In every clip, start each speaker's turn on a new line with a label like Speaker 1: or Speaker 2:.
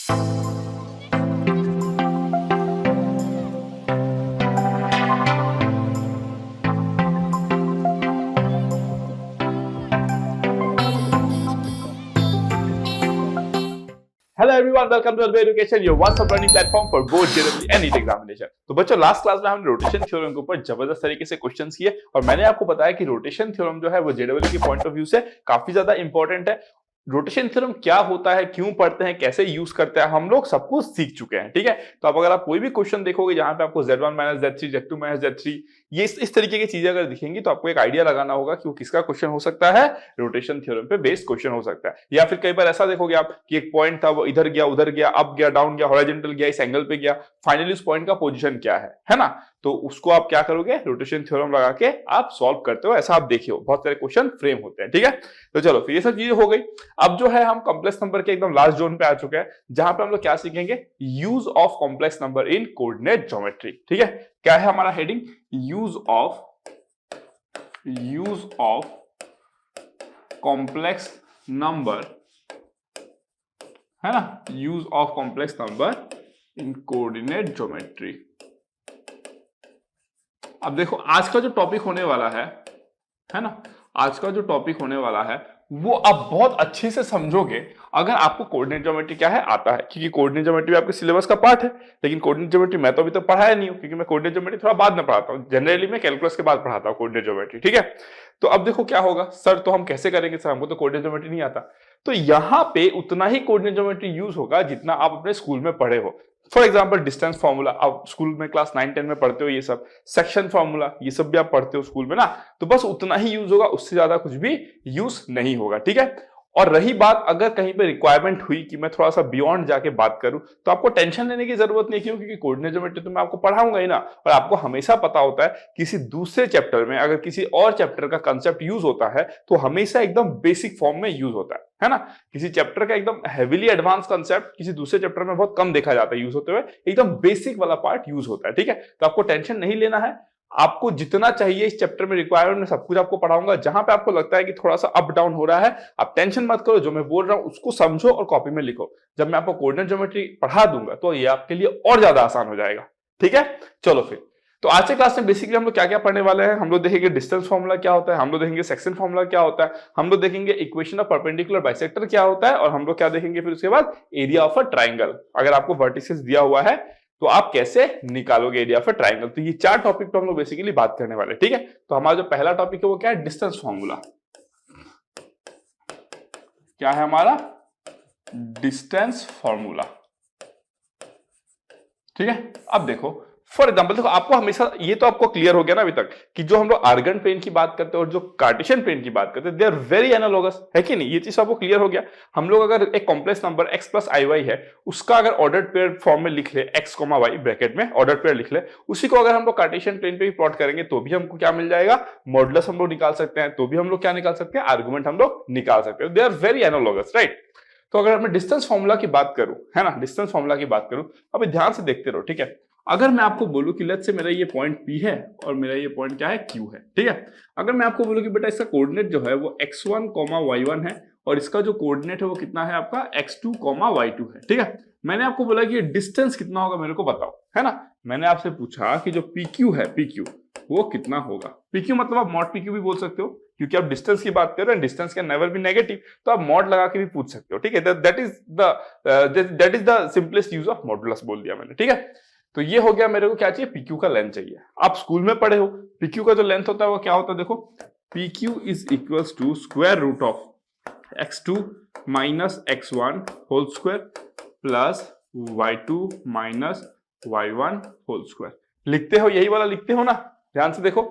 Speaker 1: Hello everyone, welcome to Arbi education, your one stop learning platform for both JEE and NEET examination. तो बच्चों, last class में हमने rotation theorem के ऊपर जबरदस्त तरीके से क्वेश्चंस किए और मैंने आपको बताया कि रोटेशन थ्योरम जो है वो जेईई के पॉइंट ऑफ व्यू से काफी ज्यादा इंपॉर्टेंट है। रोटेशन थ्योरम क्या होता है, क्यों पढ़ते हैं, कैसे यूज करते हैं, हम लोग सब कुछ सीख चुके हैं। ठीक है, तो अब अगर आप कोई भी क्वेश्चन देखोगे जहां पे आपको Z1 minus Z3, Z2 minus Z3 ये इस तरीके की चीजें अगर दिखेंगी तो आपको एक आइडिया लगाना होगा कि वो किसका क्वेश्चन हो सकता है। रोटेशन थ्योरम पे बेस्ड क्वेश्चन हो सकता है। या फिर कई बार ऐसा देखोगे आप कि एक पॉइंट था, वो इधर गया, उधर गया, अप गया, डाउन गया, हॉरिजॉन्टल गया, इस एंगल पे गया, फाइनली उस पॉइंट का पोजीशन क्या है ना। तो उसको आप क्या करोगे, रोटेशन थ्योरम लगा के आप सॉल्व करते हो। ऐसा आप देखिए, बहुत सारे क्वेश्चन फ्रेम होते हैं। ठीक है, तो चलो फिर ये सब चीजें हो गई। अब जो है हम कॉम्प्लेक्स नंबर के एकदम लास्ट जोन पे आ चुके हैं, जहां पे हम लोग क्या सीखेंगे, use of complex number in coordinate geometry. ठीक है, क्या है हमारा heading, use of complex number, है ना, use of complex number in coordinate geometry. अब देखो, आज का जो टॉपिक होने वाला है ना, आज का जो टॉपिक होने वाला है वो आप बहुत अच्छे से समझोगे अगर आपको कोऑर्डिनेट ज्योमेट्री क्या है आता है, क्योंकि कोऑर्डिनेट ज्योमेट्री आपके सिलेबस का पार्ट है। लेकिन कोऑर्डिनेट ज्योमेट्री मैं तो अभी तक पढ़ाया नहीं हूं, क्योंकि मैं कोऑर्डिनेट ज्योमेट्री थोड़ा बाद में पढ़ाता हूं। जनरली मैं कैलकुलस के बाद पढ़ाता हूं कोऑर्डिनेट ज्योमेट्री। ठीक है, तो अब देखो क्या होगा, सर तो हम कैसे करेंगे, सर हमको तो कोऑर्डिनेट ज्योमेट्री नहीं आता। तो यहां पे उतना ही कोऑर्डिनेट ज्योमेट्री यूज होगा जितना आप अपने स्कूल में पढ़े हो। फॉर एग्जाम्पल डिस्टेंस फॉर्मूला, आप स्कूल में क्लास 9-10 में पढ़ते हो, ये सब सेक्शन फॉर्मूला ये सब भी आप पढ़ते हो स्कूल में ना, तो बस उतना ही यूज होगा, उससे ज्यादा कुछ भी यूज नहीं होगा। ठीक है, और रही बात अगर कहीं पे रिक्वायरमेंट हुई कि मैं थोड़ा सा बियॉन्ड जाके बात करूं, तो आपको टेंशन लेने की जरूरत नहीं, क्यों, क्योंकि कोऑर्डिनेट ज्योमेट्री तो मैं आपको पढ़ाऊंगा ही ना। और आपको हमेशा पता होता है किसी दूसरे चैप्टर में अगर किसी और चैप्टर का कंसेप्ट यूज होता है तो हमेशा एकदम बेसिक फॉर्म में यूज होता है ना। किसी चैप्टर का एकदम हेविली एडवांस कंसेप्ट किसी दूसरे चैप्टर में बहुत कम देखा जाता है यूज होते हुए, एकदम बेसिक वाला पार्ट यूज होता है। ठीक है, तो आपको टेंशन नहीं लेना है, आपको जितना चाहिए इस चैप्टर में रिक्वायरमेंट में सब कुछ आपको पढ़ाऊंगा। जहां पे आपको लगता है कि थोड़ा सा अप डाउन हो रहा है, आप टेंशन मत करो, जो मैं बोल रहा हूं उसको समझो और कॉपी में लिखो। जब मैं आपको कोऑर्डिनेट ज्योमेट्री पढ़ा दूंगा तो ये आपके लिए और ज्यादा आसान हो जाएगा। ठीक है, चलो फिर, तो आज के क्लास में बेसिकली हम लोग क्या क्या पढ़ने वाले हैं, हम लोग देखेंगे डिस्टेंस फॉर्मूला क्या होता है, हम लोग देखेंगे सेक्शन फॉर्मूला क्या होता है, हम लोग देखेंगे इक्वेशन ऑफ परपेंडिकुलर बाइसेक्टर क्या होता है, और हम लोग क्या देखेंगे फिर उसके बाद एरिया ऑफ अ ट्राइंगल। अगर आपको वर्टिसेस दिया हुआ है तो आप कैसे निकालोगे एरिया ऑफ अ ट्राइंगल। तो ये चार टॉपिक पे हम लोग बेसिकली बात करने वाले। ठीक है, तो हमारा जो पहला टॉपिक है वो क्या है, डिस्टेंस फॉर्मूला। क्या है हमारा, डिस्टेंस फॉर्मूला। ठीक है, अब देखो फॉर एग्जाम्पल, देखो आपको हमेशा ये तो आपको क्लियर हो गया ना अभी तक कि जो हम लोग आर्गन प्लेन की बात करते हैं और जो कार्टेशियन प्लेन की बात करते हैं, दे आर वेरी एनालॉगस, है कि नहीं, ये चीज आपको क्लियर हो गया। हम लोग अगर एक complex number x plus I Y है, उसका अगर ऑर्डर्ड पेयर फॉर्म में लिख ले, x कॉमा वाई ब्रैकेट में ऑर्डर्ड पेयर लिख ले, उसी को अगर हम लोग कार्टेशियन प्लेन पे भी प्लॉट करेंगे तो भी हमको क्या मिल जाएगा, मॉडुलस हम लोग निकाल सकते हैं, तो भी हम लोग क्या निकाल सकते हैं, आर्गुमेंट हम लोग निकाल सकते हैं। They are very analogous, right. तो अगर मैं डिस्टेंस फॉर्मूला की बात करूं, है ना, डिस्टेंस फॉर्मूला की बात करूं, अभी ध्यान से देखते रहो। ठीक है, अगर मैं आपको बोलूं कि लेट्स से मेरा ये पॉइंट P है और मेरा ये पॉइंट क्या है, Q है। ठीक है, अगर मैं आपको बोलूं कि बेटा इसका कोऑर्डिनेट जो है वो x1, y1 है और इसका जो कोऑर्डिनेट है वो कितना है आपका x2, y2 है। ठीक है, मैंने आपको बोला कि डिस्टेंस कितना होगा मेरे को बताओ, है ना। मैंने आपसे पूछा कि जो PQ है, PQ वो कितना होगा। PQ मतलब आप मॉड PQ भी बोल सकते हो, क्योंकि आप डिस्टेंस की बात कर रहे हैं, distance can never be negative, तो आप मॉड लगा के भी पूछ सकते हो। ठीक है, that is the simplest use of modulus बोल दिया मैंने। ठीक है, तो ये हो गया, मेरे को क्या चाहिए, PQ का लेंथ चाहिए। आप स्कूल में पढ़े हो PQ का जो लेंथ होता है वो क्या होता है, देखो PQ is equals to square root of x2 minus x1 whole square plus y2 minus y1 whole square. लिखते हो यही वाला, लिखते हो ना, ध्यान से देखो,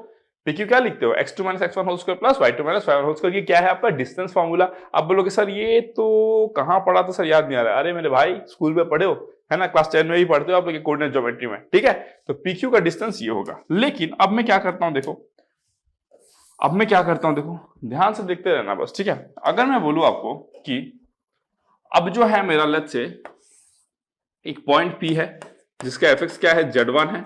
Speaker 1: PQ क्या लिखते हो, x2 minus x1 whole square plus y2 minus y1 whole square. ये क्या है आपका डिस्टेंस फॉर्मूला। आप बोलोगे सर ये तो कहां पढ़ा था सर, याद नहीं आ रहा। अरे मेरे भाई, स्कूल में पढ़े हो, है ना, क्लास 10 में भी पढ़ते हो आप लोग कोऑर्डिनेट ज्योमेट्री में। ठीक है, तो PQ का डिस्टेंस ये होगा। लेकिन अब मैं क्या करता हूं, देखो अब मैं क्या करता हूं, देखो ध्यान से देखते रहना बस। ठीक है, अगर मैं बोलूं आपको कि अब जो है मेरा लेट्स से एक पॉइंट P है जिसका एफएक्स क्या है, Z1 है,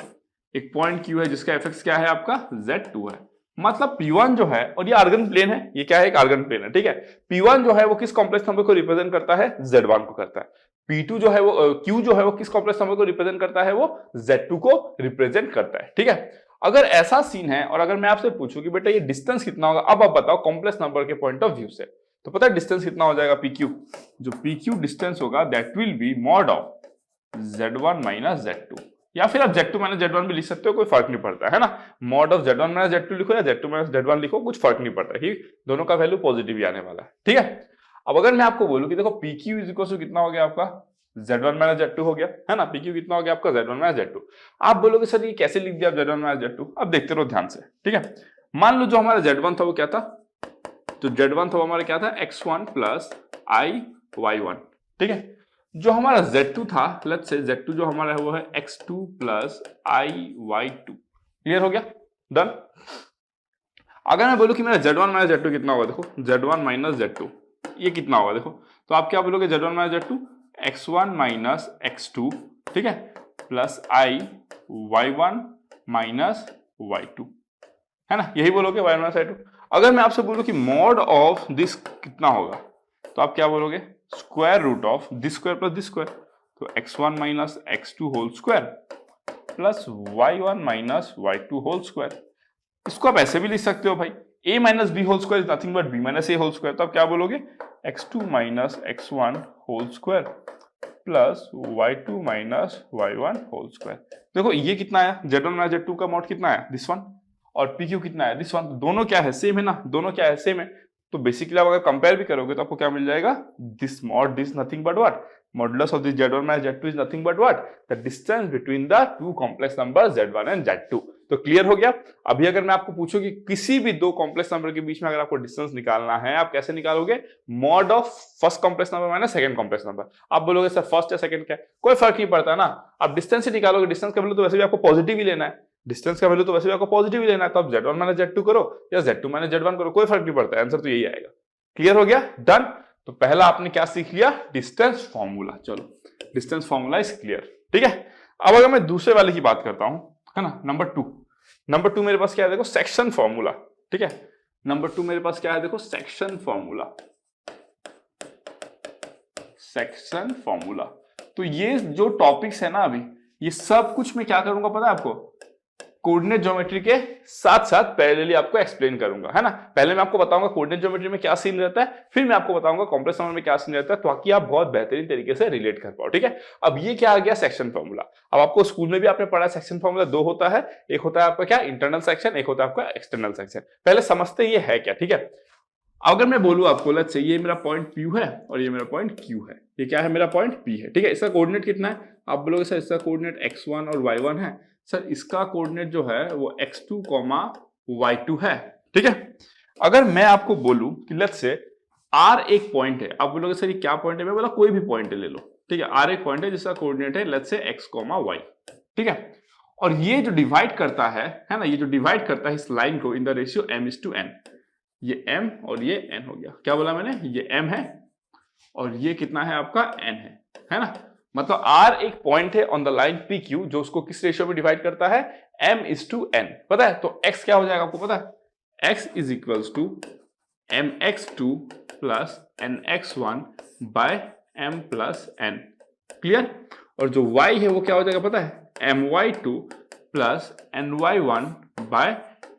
Speaker 1: एक पॉइंट Q है जिसका एफएक्स क्या है आपका Z2 है। मतलब P1 जो है, और ये आर्गन प्लेन है, ये क्या है, एक आर्गन प्लेन है, ठीक है। P1 जो है वो किस कॉम्प्लेक्स नंबर को रिप्रेजेंट करता है, Z1 को करता है। P2 जो है वो Q जो है वो किस कॉम्प्लेक्स नंबर को रिप्रेजेंट करता है, वो Z2 को रिप्रेजेंट करता है, ठीक है। अगर ऐसा सीन है और अगर मैं आपसे पूछूं कि बेटा ये डिस्टेंस कितना होगा, अब आप बताओ कॉम्प्लेक्स नंबर के पॉइंट ऑफ व्यू से, तो पता है डिस्टेंस कितना हो जाएगा, PQ। जो PQ डिस्टेंस होगा that will be mod of Z1 minus Z2, या फिर आप Z2 माइनस Z1 भी लिख सकते हो, कोई फर्क नहीं पड़ता है ना। Mod of Z1 minus Z2 लिखो या Z2 माइनस Z1 लिखो, कुछ फर्क नहीं पड़ता है, दोनों का वैल्यू पॉजिटिव ही आने वाला है, ठीक है। अब अगर मैं आपको बोलूं कि देखो PQ इज इक्वल टू कितना हो गया आपका, Z1 माइनस Z2 हो गया, है ना। PQ कितना हो गया आपका, Z1 माइनस Z2। आप बोलोगे सर ये कैसे लिख दिया Z1 माइनस Z2, अब देखते रहो ध्यान से, ठीक है। मान लो जो हमारा Z1 था वो क्या था, तो Z1 था हमारा क्या था, X1 प्लस I Y1, ठीक है। जो हमारा Z2 था, लेट्स से Z2 जो हमारा है वो है X2 प्लस IY2। क्लियर हो गया, डन। अगर मैं बोलूं कि मेरा Z1 माइनस Z2 कितना होगा, देखो Z1 माइनस Z2 ये कितना होगा, देखो तो आप क्या बोलोगे, Z1 minus Z2 X1 minus X2, ठीक है, प्लस Y1 माइनस Y2, है ना, यही बोलोगे Y1 माइनस Y2। अगर मैं आपसे बोलूं कि मॉड ऑफ दिस कितना होगा, तो आप क्या बोलोगे, square root of this square plus this square, तो x1 minus x2 whole square plus y1 minus y2 whole square. इसको आप ऐसे भी लिख सकते हो भाई, a minus B whole square is nothing but b minus A whole square, तो आप क्या बोलोगे, x2 minus x1 whole square plus y2 minus y1 whole square. देखो ये कितना आया, Z1 माइनस Z2 का मॉड कितना आया, दिस वन, और PQ कितना है, दिस वन। दोनों क्या है, सेम है ना, दोनों क्या है, सेम है। तो बेसिकली आप अगर कंपेयर भी करोगे तो आपको क्या मिल जाएगा, this mod this nothing but what, modulus of this Z1 minus Z2 is nothing but what, the distance between the two complex numbers Z1 and Z2। तो क्लियर हो गया। अभी अगर मैं आपको पूछूं कि किसी भी दो कॉम्प्लेक्स नंबर के बीच में अगर आपको डिस्टेंस निकालना है, आप कैसे निकालोगे, mod of first complex number minus second complex number. आप बोलोगे सर फर्स्ट या सेकंड क्या है, कोई फर्क नहीं पड़ता ना, आप डिस्टेंस ही निकालोगे। डिस्टेंस का वैल्यू तो वैसे भी आपको पॉजिटिव ही लेना है, डिस्टेंस का वैल्यू तो वैसे भी आपको पॉजिटिव ही लेना है, तो आप Z1 माइनस Z2 करो या Z2 माइनस Z1 करो, कोई फर्क नहीं पड़ता, आंसर तो यही आएगा। क्लियर हो गया, डन। तो पहला आपने क्या सीख लिया, डिस्टेंस फॉर्मूला। चलो डिस्टेंस फॉर्मूला इज क्लियर, ठीक है। अब अगर मैं दूसरे वाले की बात करता हूं, है ना, नंबर टू मेरे पास क्या है, देखो सेक्शन फॉर्मूला, ठीक है। नंबर 2 मेरे पास क्या है, देखो सेक्शन फॉर्मूला, सेक्शन फॉर्मूला। तो ये जो टॉपिक्स है ना अभी, ये सब कुछ मैं क्या करूंगा पता है आपको, कोऑर्डिनेट ज्योमेट्री के साथ साथ पैरेलली आपको एक्सप्लेन करूंगा, है ना। पहले मैं आपको बताऊंगा कोऑर्डिनेट ज्योमेट्री में क्या सीन रहता है, फिर मैं आपको बताऊंगा कॉम्प्लेक्स नंबर में क्या सीन रहता है, ताकि आप बहुत बेहतरीन तरीके से रिलेट कर पाओ, ठीक है। अब ये क्या आ गया, सेक्शन फॉर्मूला। अब आपको स्कूल में भी आपने पढ़ा सेक्शन फॉर्मूला दो होता है, एक होता है आपका क्या, इंटरनल सेक्शन, एक होता है आपका एक्सटर्नल सेक्शन। पहले समझते ये है क्या, ठीक है। अगर मैं बोलूं आपको, लेट्स से ये मेरा पॉइंट P है और ये मेरा पॉइंट Q है, ये क्या है, मेरा पॉइंट P है, ठीक है। इसका कोऑर्डिनेट कितना है, आप बोलोगे सर इसका कोऑर्डिनेट x1 और y1 है, सर इसका कोऑर्डिनेट जो है वो x2, y2 है, ठीक है। अगर मैं आपको बोलूं कि लेट्स से R एक पॉइंट है, आप बोलोगे सर ये क्या पॉइंट है, मैं बोला कोई भी पॉइंट ले लो, ठीक है। R एक पॉइंट है जिसका कोऑर्डिनेट है लेट्स से x, y, ठीक है। और ये जो डिवाइड करता है ना, ये जो डिवाइड करता है इस लाइन को इन द रेशियो m:n, ये m और ये n हो गया। क्या बोला मैंने, ये m है और ये कितना है आपका n है ना। मतलब R एक पॉइंट है ऑन द लाइन PQ जो उसको किस रेशियो में डिवाइड करता है, m:n, पता है। तो x क्या हो जाएगा आपको पता है, x is equals to mx2 plus nx1 by m plus n, clear. और जो y है वो क्या हो जाएगा पता है, my2 plus ny1 by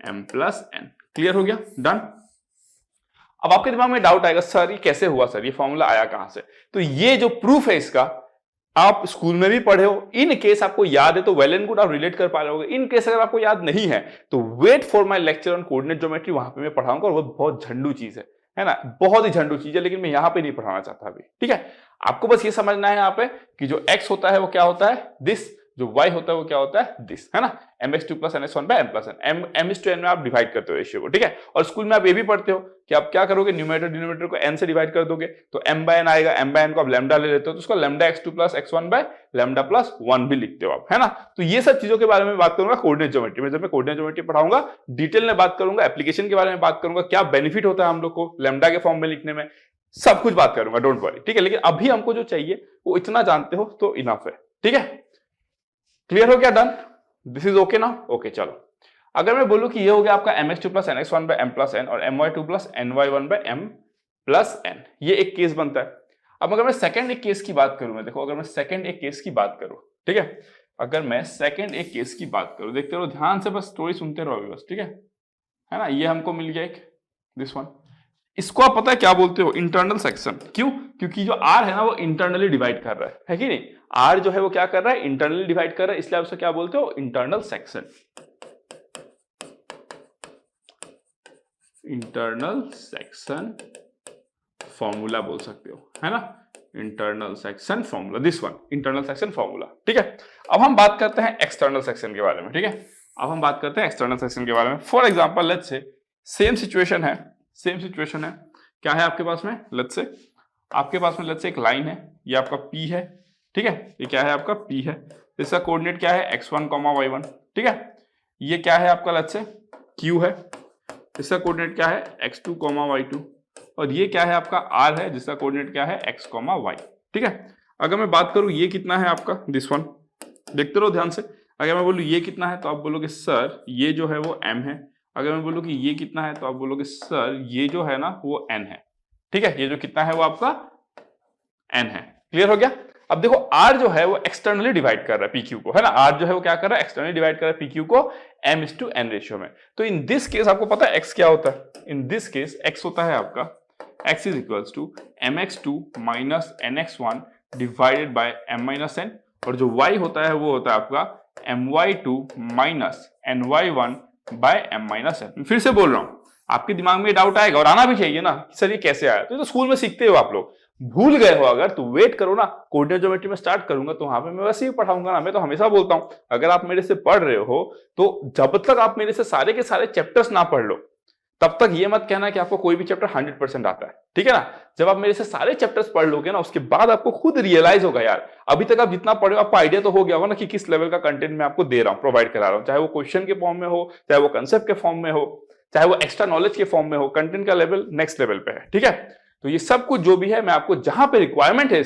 Speaker 1: m plus n, clear हो गया, डन। अब आपके दिमाग में डाउट आएगा, सर ये कैसे हुआ, सर ये फॉर्मूला आया कहां से। तो ये जो प्रूफ है इसका, आप स्कूल में भी पढ़े हो, इन केस आपको याद है तो वेल एंड गुड, आप रिलेट कर पा रहे होगे। इन केस अगर आपको याद नहीं है तो wait for my lecture on coordinate geometry, वहां पे मैं पढ़ाऊंगा, और वो बहुत झंडू चीज है ना, बहुत ही झंडू चीज है, लेकिन मैं यहां पे नहीं पढ़ाना चाहता अभी, ठीक है। आपको बस ये समझना है यहाँ पे कि जो x होता है वो क्या होता है, दिस, जो y होता है वो क्या होता है, दिस, है ना, mx2 plus ns1 by m plus n, m:n में आप डिवाइड करते हो रेशियो को, ठीक है। और स्कूल में आप ये भी पढ़ते हो कि आप क्या करोगे, न्यूमरेटर डिनोमिनेटर को n से डिवाइड कर दोगे, तो m/n आएगा, m/n को आप लैम्डा ले लेते हो, तो उसको lambda x2 plus x1 by lambda plus 1 भी लिखते हो आप, है ना। तो ये सब चीजों के बारे में बात करूंगा कोऑर्डिनेट ज्योमेट्री में। जब मैं कोऑर्डिनेट ज्योमेट्री पढ़ाऊंगा डिटेल में बात करूंगा, एप्लीकेशन के बारे में बात करूंगा, क्या बेनिफिट होता है हम लोग को लैम्डा के फॉर्म में लिखने में, सब कुछ बात करूंगा, डोंट वरी, ठीक है। लेकिन अभी हमको जो चाहिए वो इतना जानते हो तो इनफ है, ठीक है। क्लियर हो गया, डन, दिस इज ओके ना, ओके। चलो अगर मैं बोलूं कि ये हो गया आपका mx2 plus nx1 by m plus n और my2 plus ny1 by m plus n, ये एक केस बनता है। अब अगर मैं सेकंड एक केस की बात करूं, मैं देखो अगर मैं सेकंड एक केस की बात करूं, ठीक है, अगर मैं सेकंड एक केस की बात करूं, देखते रहो ध्यान से, बस स्टोरी सुनते रहो अभी बस, ठीक है ना। ये हमको मिल गया एक दिस वन, इसको आप पता है क्या बोलते हो, इंटरनल सेक्शन। क्यों? क्योंकि जो r है ना वो इंटरनली डिवाइड कर रहा है कि नहीं, r जो है वो क्या कर रहा है, इंटरनली डिवाइड कर रहा है, इसलिए आप उसको क्या बोलते हो, internal section. Internal section formula बोल सकते हो, है ना, internal section formula, this one internal section formula, ठीक है। अब हम बात करते हैं एक्सटर्नल सेक्शन के बारे में, ठीक है। अब हम बात करते हैं एक्सटर्नल सेक्शन के बारे में। For example let's say same situation है, क्या है आपके पास में, लेट्स से आपके पास में लेट्स से एक लाइन है, ये आपका P है, ठीक है, ये क्या है आपका P है, इसका कोऑर्डिनेट क्या है x1, y1, ठीक है। ये क्या है आपका लेट्स से Q है, इसका कोऑर्डिनेट क्या है x2, y2, और ये क्या है आपका R है, जिसका कोऑर्डिनेट क्या है x, y, ठीक है। अगर मैं बात करूं ये कितना है आपका दिस वन, देखते रहो ध्यान से। अगर मैं बोलूं ये कितना है तो आप बोलोगे सर ये जो है वो m है। अगर मैं बोलूं कि ये कितना है तो आप बोलोगे सर ये जो है ना वो n है, ठीक है। ये जो कितना है वो आपका n है, क्लियर हो गया। अब देखो r जो है वो एक्सटर्नली डिवाइड कर रहा है pq को, है ना, r जो है वो क्या कर रहा है, एक्सटर्नली डिवाइड कर रहा है pq को m:n रेशियो में। तो इन दिस केस आपको पता है x क्या होता है, इन दिस केस x होता है आपका x is equals to mx2 minus nx1 divided by m-n, और जो y होता है वो होता है आपका my2 minus ny1 bye m-n। फिर से बोल रहा हूं, आपके दिमाग में डाउट आएगा और आना भी चाहिए ना, सर ये कैसे आया, तो स्कूल में सीखते हो आप लोग, भूल गए हो अगर तो वेट करो ना, कोऑर्डिनेट ज्योमेट्री में स्टार्ट करूंगा तो वहां पे मैं वैसे ही पढ़ाऊंगा ना। मैं तो हमेशा बोलता हूं अगर आप मेरे से पढ़ रहे हो तो जब तक आप मेरे से सारे के सारे चैप्टर्स ना पढ़ लो तब तक ये मत कहना कि आपको कोई भी चैप्टर 100% आता है, ठीक है ना। जब आप मेरे से सारे चैप्टर्स पढ़ लोगे ना उसके बाद आपको खुद रियलाइज होगा यार अभी तक आप जितना पढ़े हो आपको आइडिया तो हो गया होगा ना कि किस लेवल का कंटेंट मैं आपको दे रहा हूं, प्रोवाइड करा रहा हूं, चाहे वो क्वेश्चन के फॉर्म में हो, चाहे वो कंसेप्ट के फॉर्म में हो, चाहे वो एक्स्ट्रा नॉलेज के फॉर्म में हो, कंटेंट का लेवल नेक्स्ट लेवल पे है, ठीक है। तो ये सब कुछ जो भी है मैं आपको जहां पे रिक्वायरमेंट है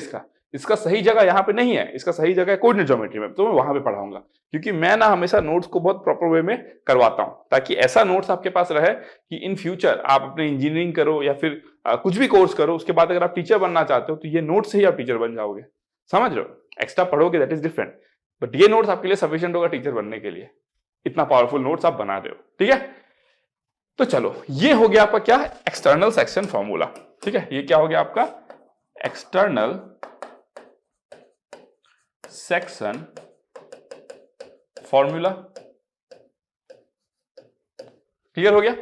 Speaker 1: इसका सही जगह यहाँ पे नहीं है, इसका सही जगह है कोऑर्डिनेट ज्योमेट्री में, तो मैं वहां पे पढ़ाऊंगा। क्योंकि मैं ना हमेशा नोट्स को बहुत प्रॉपर वे में करवाता हूं ताकि ऐसा नोट्स आपके पास रहे कि इन फ्यूचर आप अपने इंजीनियरिंग करो या फिर कुछ भी कोर्स करो, उसके बाद अगर आप टीचर बनना चाहते हो तो ये नोट्स से ही आप टीचर बन जाओगे, समझ रहे हो। एक्स्ट्रा पढ़ोगे दैट इज डिफरेंट, बट ये नोट्स आपके लिए सफिशिएंट होगा टीचर बनने के लिए, इतना पावरफुल नोट्स आप बना रहे हो, ठीक है। तो चलो ये हो गया आपका क्या, एक्सटर्नल सेक्शन फॉर्मूला, ठीक है। ये क्या हो गया आपका एक्सटर्नल सेक्शन फॉर्मूला, क्लियर हो गया।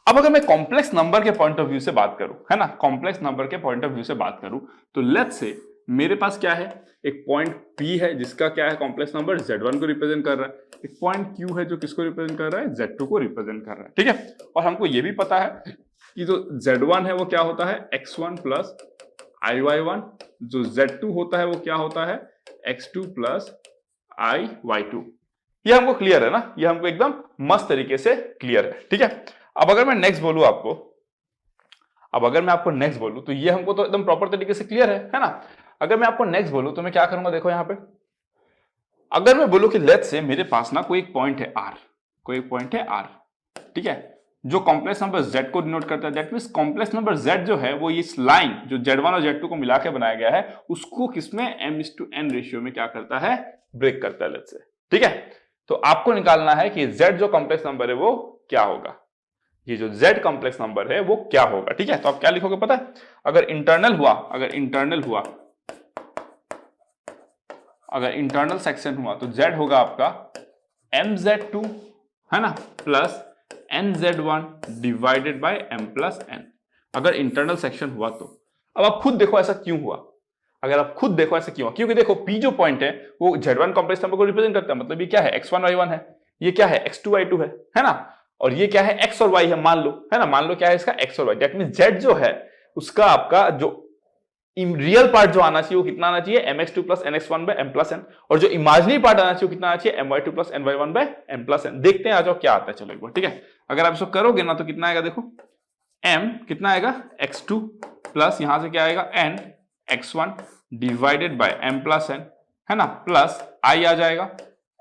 Speaker 1: अब अगर मैं कॉम्प्लेक्स नंबर के पॉइंट ऑफ व्यू से बात करूं, है ना, कॉम्प्लेक्स नंबर के पॉइंट ऑफ व्यू से बात करूं तो लेट्स से मेरे पास क्या है, एक पॉइंट P है जिसका क्या है कॉम्प्लेक्स नंबर Z1 को रिप्रेजेंट कर रहा है, एक पॉइंट Q है जो किसको रिप्रेजेंट कर रहा है, Z2 को रिप्रेजेंट कर रहा है, ठीक है। और हमको ये भी पता है कि जो Z1 है वो क्या होता है x1 प्लस iy1, जो Z2 होता है वो क्या होता है x2 प्लस iy2। ये हमको क्लियर है ना, ये हमको एकदम मस्त तरीके से क्लियर है, ठीक है। अब अगर मैं नेक्स्ट बोलूं आपको, अब अगर मैं आपको नेक्स्ट बोलूं तो ये हमको तो एकदम प्रॉपर तरीके से क्लियर है ना। अगर मैं आपको नेक्स्ट बोलूं तो मैं क्या करूंगा, देखो यहां पे अगर मैं बोलूं कि लेट्स से मेरे पास ना कोई एक पॉइंट है r, कोई एक पॉइंट है r, ठीक है, जो कॉम्प्लेक्स नंबर z को डिनोट करता है, that means complex number z जो है वो इस लाइन जो z1 और z2 को मिला के बनाया गया है उसको किसमें m:n रेशियो में क्या करता है, ब्रेक करता है, लेट्स से, ठीक है। तो आपको निकालना है कि z जो कॉम्प्लेक्स नंबर है वो क्या होगा, ये जो z कॉम्प्लेक्स नंबर है वो क्या होगा, ठीक है। तो आप क्या लिखोगे पता है, अगर इंटरनल सेक्शन हुआ तो z होगा आपका mz2, है ना, plus nz1 divided by m plus n, अगर इंटरनल सेक्शन हुआ तो। अब आप खुद देखो ऐसा क्यों हुआ, अगर आप खुद देखो ऐसा क्यों, क्योंकि देखो P जो पॉइंट है वो Z1 कॉम्प्लेक्स नंबर को रिप्रेजेंट करता है, मतलब ये क्या है x1 y1 है, ये क्या है x2 y2 है ना, और ये क्या है x और y है, मान लो, है ना, मान लो क्या है इसका x और y, दैट मींस z जो है उसका आपका जो रियल पार्ट जो आना चाहिए वो कितना आना चाहिए mx2 plus nx1 by m plus n, और जो इमेजिनरी पार्ट आना चाहिए वो कितना आना चाहिए my2 plus ny1 by m plus n। देखते हैं आ जाओ क्या आता है, चलो एक बार, ठीक है। अगर आप इसको करोगे ना तो कितना आएगा, देखो m कितना आएगा x2 प्लस यहां से क्या आएगा n x1 divided by m plus n, है ना, प्लस i आ जाएगा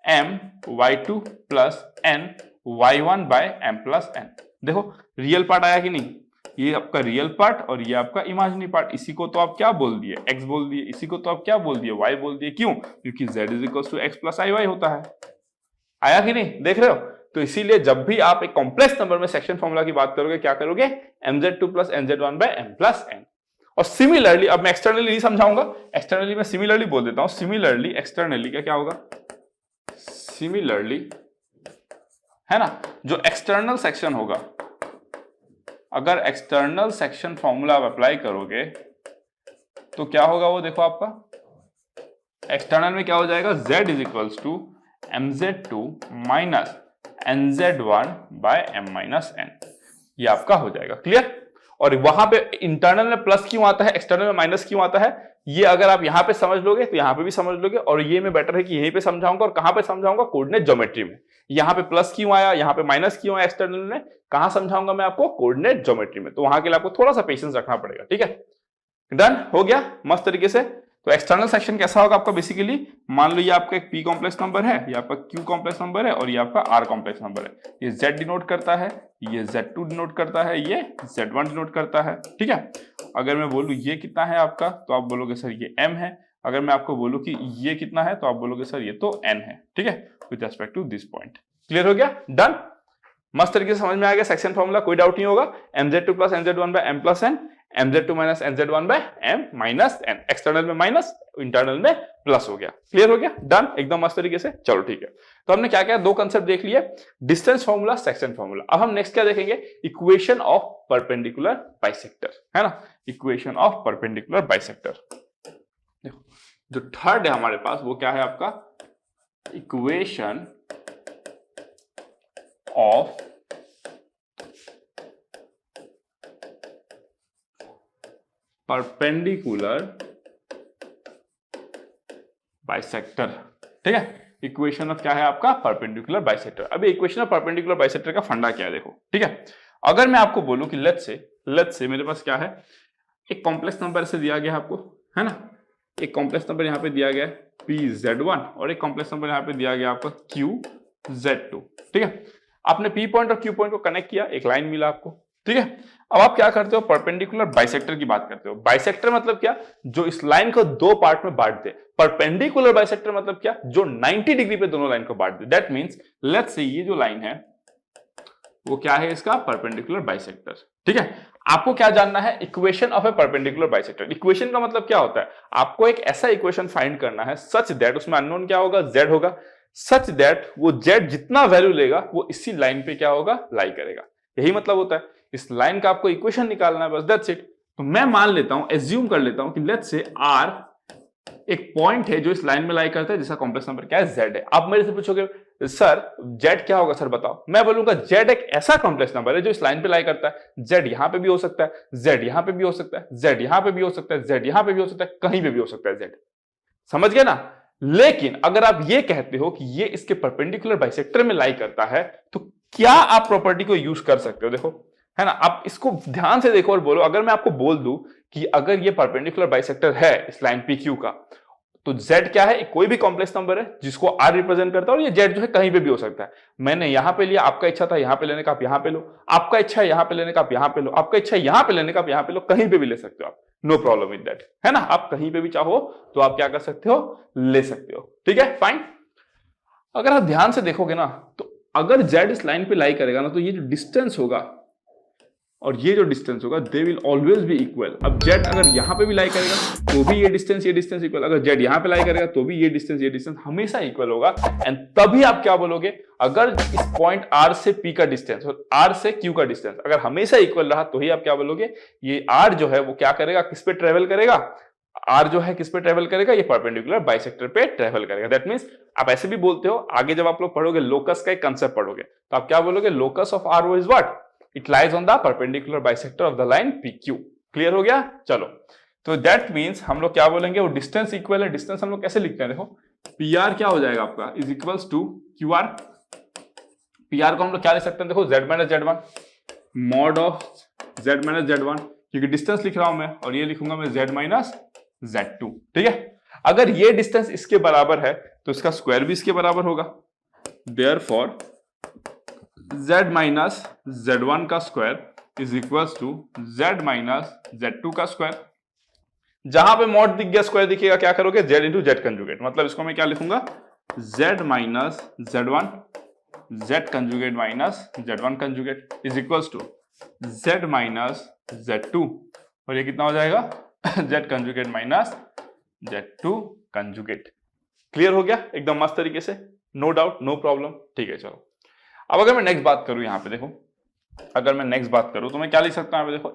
Speaker 1: m y2 plus n y1 by m plus n। देखो रियल पार्ट आया कि नहीं, ये आपका रियल पार्ट और ये आपका इमेजिनरी पार्ट। इसी को तो आप क्या बोल दिए, x बोल दिए, इसी को तो आप क्या बोल दिए, y बोल दिए। क्यों? क्योंकि z is equal to x plus I Y होता है। आया कि नहीं, देख रहे हो? तो इसीलिए जब भी आप एक कॉम्प्लेक्स नंबर में सेक्शन फॉर्मूला की बात करोगे, क्या करोगे, mz2 plus nz1 by m plus n। और सिमिलरली, अब मैं एक्सटर्नली नहीं समझाऊंगा, एक्सटर्नली मैं सिमिलरली बोल देता हूं। सिमिलरली एक्सटर्नली क्या होगा, सिमिलरली है ना, जो एक्सटर्नल सेक्शन होगा, अगर एक्सटर्नल सेक्शन फॉर्मूला आप अप्लाई करोगे तो क्या होगा वो देखो, आपका एक्सटर्नल में क्या हो जाएगा, z is equals to mz2 minus nz1 by m minus n। ये आपका हो जाएगा क्लियर। और वहां पे इंटरनल में प्लस क्यों आता है, एक्सटर्नल में माइनस क्यों आता है, ये अगर आप यहां पे समझ लोगे तो यहां पे भी समझ लोगे। और ये में बेटर है कि यहीं पे समझाऊंगा। और कहां पे समझाऊंगा, कोऑर्डिनेट ज्योमेट्री में। यहां पे प्लस क्यों आया, यहां पे माइनस क्यों आया एक्सटर्नल में, कहां समझाऊंगा मैं आपको, कोऑर्डिनेट ज्योमेट्री में। तो वहां के लिए आपको थोड़ा सा पेशेंस रखना पड़ेगा, ठीक है। डन हो गया मस्त तरीके से। तो एक्सटर्नल सेक्शन कैसा होगा आपका, बेसिकली मान लो ये आपका एक p कॉम्प्लेक्स नंबर है, ये आपका q कॉम्प्लेक्स नंबर है और ये आपका r कॉम्प्लेक्स नंबर है। ये z डिनोट करता है, ये z2 डिनोट करता है, ये z1 डिनोट करता है, ठीक है। अगर मैं बोलूं ये कितना है आपका, तो आप बोलोगे सर ये m है। अगर मैं आपको बोलूं कि ये कितना है, तो आप बोलोगे सर ये तो n है, ठीक है, with respect to this point. Clear हो गया, डन, मस्त तरीके से समझ में आ गया सेक्शन फॉर्मूला, कोई डाउट नहीं होगा। mz2 plus nz1 by m plus n, mz2 minus nz1 by m minus n, external में माइनस, इंटरनल में प्लस हो गया। क्लियर हो गया, डन, एकदम मस्त तरीके से। चलो ठीक है, तो हमने क्या क्या दो कंसेप्ट देख लिए, डिस्टेंस फॉर्मूला, सेक्शन फॉर्मूला। अब हम नेक्स्ट क्या देखेंगे, इक्वेशन ऑफ परपेंडिकुलर बाइसेक्टर, है ना, इक्वेशन ऑफ परपेंडिकुलर बाइसेक्टर। देखो जो थर्ड है हमारे पास वो क्या है आपका, इक्वेशन ऑफ परपेंडिकुलर बाइसेक्टर, ठीक है। इक्वेशन ऑफ क्या है आपका, परपेंडिकुलर बाइसेक्टर। अभी इक्वेशन ऑफ परपेंडिकुलर बाइसेक्टर का फंडा क्या है देखो, ठीक है। अगर मैं आपको बोलूं कि लेट्स से मेरे पास क्या है, एक कॉम्प्लेक्स नंबर से दिया गया है आपको, है ना, एक कॉम्प्लेक्स नंबर यहां पे दिया गया है pz1 और एक कॉम्प्लेक्स नंबर यहां पे दिया गया आपका qz2, ठीक है। आपने p पॉइंट और q पॉइंट को कनेक्ट किया, एक लाइन मिला आपको, ठीक है। अब आप क्या करते हो, परपेंडिकुलर बाइसेक्टर की बात करते हो। बाइसेक्टर मतलब क्या, जो इस लाइन को दो पार्ट में बांट दे। परपेंडिकुलर बाइसेक्टर मतलब क्या, जो 90 डिग्री पे दोनों लाइन को बांट दे। दैट मींस लेट्स से ये जो लाइन है वो क्या है, इसका परपेंडिकुलर बाइसेक्टर, ठीक है। आपको क्या जानना है, equation of A perpendicular bisector. Equation का मतलब क्या होता है, आपको एक ऐसा इक्वेशन फाइंड करना है सच दैट, उसमें अननोन क्या होगा, z होगा, सच दैट वो z जितना वैल्यू लेगा वो इसी लाइन पे क्या होगा, लाई करेगा। यही मतलब होता है, इस लाइन का आपको इक्वेशन निकालना है, बस दैट्स इट। तो मैं मान लेता हूं, एज्यूम कर लेता हूं कि लेट्स से r एक पॉइंट है जो इस लाइन में लाई करता है, जिसका कॉम्प्लेक्स नंबर क्या है, z है। आप मेरे से पूछोगे सर z क्या होगा, सर बताओ। मैं बोलूंगा z एक ऐसा कॉम्प्लेक्स नंबर है जो इस लाइन पे लाई करता है। z यहां पे भी हो सकता है, z यहां पे भी हो सकता है, z यहां पे भी हो सकता है, z यहां पे भी हो सकता है, कहीं पे भी हो सकता है z। समझ गए ना। लेकिन अगर आप ये कहते हो कि ये इसके परपेंडिकुलर बाइसेक्टर में लाई करता है, तो क्या आप प्रॉपर्टी को यूज कर सकते हो, देखो, है ना। आप इसको ध्यान से देखो और बोलो, अगर मैं आपको बोल दूं कि अगर ये परपेंडिकुलर बाइसेक्टर है इस लाइन PQ का, तो z क्या है, कोई भी कॉम्प्लेक्स नंबर है जिसको r रिप्रेजेंट करता है, और ये z जो है कहीं पे भी हो सकता है। मैंने यहां पे लिया, आपका इच्छा था यहां पे लेने का, आप यहां पे लो, आपका इच्छा है यहां पे लेने का, आप यहां पे लो, आपका इच्छा है यहां पे लेने का, आप यहां पे लो, कहीं पे भी ले सकते हो आप, नो प्रॉब्लम विद दैट, है ना। आप कहीं पे भी चाहो तो आप क्या कर सकते हो, ले सकते हो, ठीक है, फाइन। अगर आप ध्यान से देखोगे ना, तो अगर z इस लाइन पे लाई करेगा ना, तो ये जो डिस्टेंस होगा और ये जो डिस्टेंस होगा, they will always be equal. अब z अगर यहां पे भी लाई करेगा तो भी ये डिस्टेंस इक्वल, अगर z यहां पे लाई करेगा तो भी ये डिस्टेंस हमेशा इक्वल होगा। एंड तभी आप क्या बोलोगे, अगर इस पॉइंट r से p का डिस्टेंस और r से q का डिस्टेंस अगर हमेशा इक्वल रहा, तो ही आप क्या बोलोगे, ये r जो है वो क्या करेगा, किस पे ट्रेवल करेगा, r जो है किस पे ट्रेवल करेगा, ये परपेंडिकुलर बाइसेक्टर पे ट्रेवल करेगा। दैट मींस आप ऐसे भी बोलते हो, आगे जब आप लोग पढ़ोगे लोकस का एक कंसेप्ट पढ़ोगे, तो आप क्या बोलोगे, locus of r is what, it lies on the perpendicular bisector of the line PQ। Clear हो गया, चलो। तो दैट मींस हम लोग क्या बोलेंगे, वो डिस्टेंस इक्वल है। डिस्टेंस हम लोग कैसे लिखते हैं, देखो, PR क्या हो जाएगा आपका, is equals to QR। PR को हम लोग क्या लिख सकते हैं, देखो, z minus z1 mod of z minus z1, क्योंकि डिस्टेंस लिख रहा हूं मैं, और ये लिखूंगा मैं z माइनस z2, ठीक है। अगर ये डिस्टेंस इसके बराबर है तो इसका स्क्वायर भी इसके बराबर होगा। देयरफॉर z माइनस z1 का square is equals to z minus z2 का स्क्वायर। जहां पे मॉड दिख गया स्क्वायर दिखेगा क्या करोगे, z इंटू जेड कंजुगेट, मतलब इसको मैं क्या लिखूंगा, z minus z1 z conjugate minus z1 conjugate is equals to z minus z2, और ये कितना हो जाएगा z conjugate minus z2 conjugate. Clear हो गया एकदम मस्त तरीके से, नो डाउट नो प्रॉब्लम। ठीक है चलो, अब अगर मैं नेक्स्ट बात करूं, यहां पे देखो, अगर मैं नेक्स्ट बात करूं तो मैं क्या लिख सकता हूं, यहां पे देखो,